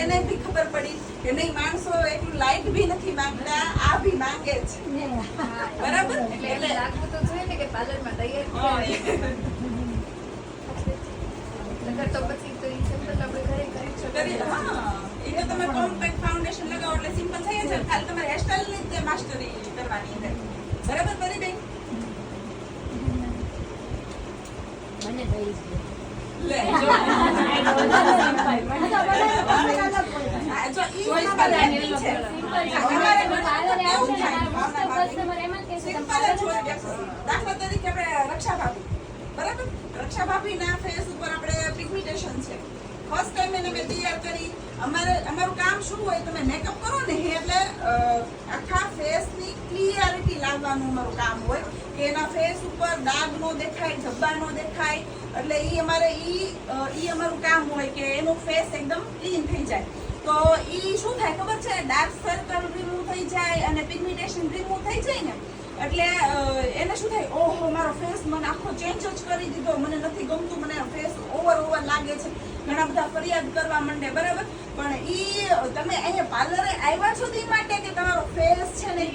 એને બી ખબર પડી કે નહીં માણસો એટલું લાઈટ બી નથી માંગતા, આ બી માંગે છે. બરાબર? એટલે લાગવું તો જોઈએ ને કે પાર્લરમાં તૈયાર નકર તો પછી તો ઈ સિમ્પલ આપણે ઘરે કરી શકીએ. એ તો તમે કોમ્પેક્ટ ફાઉન્ડેશન લગાવો એટલે સિમ્પલ થઈ જાય. ખાલી તમારે હેરસ્ટાઈલ ની જ માસ્ટરી કરવાની છે. બરાબર કરી બેન? મને તો ઈ જ લે જો ઈ બધાની છે. અમારે પાર્લરે કેવું આવશે ને થાય? મોસ્ટ ઓફ કસ્ટમર એમ જ કહેશે કે સિમ્પલ જ હોય વ્યક્તિ. દાખલા તરીકે આપણે રક્ષા ભાભી, બરાબર? રક્ષા ભાભીના ફેસ ઉપર આપણે પિગમેન્ટેશન છે. ફર્સ્ટ ટાઈમ એને મેં તૈયાર કરી. અમારું કામ શું હોય, તમે મેકઅપ કરો ને એટલે આખા ફેસની ક્લિયરિટી લાવવાનું અમારું કામ હોય કે એના ફેસ ઉપર ડાઘ નો દેખાય, ધબ્બા નો દેખાય. એટલે ઈ અમારું કામ હોય કે એનું ફેસ એકદમ ક્લીન થઈ જાય. તો ઈ શું થાય ખબર છે? ડાર્ક સર્કલ રિમૂવ થઈ જાય અને પિગમેન્ટેશન રિમૂવ થઈ જાય ને એટલે એને શું થાય, ઓહો મારો ફેસ મને આખો ચેન્જ જ કરી દીધો, મને નથી ગમતું, મને ફેસ ઓવર લાગે છે. ઘણા બધા ફરિયાદ કરવા માંડે, બરાબર? પણ ઈ તમે અહીંયા પાર્લરે આવ્યા છો તે માટે કે તમારો ફેસ છે ને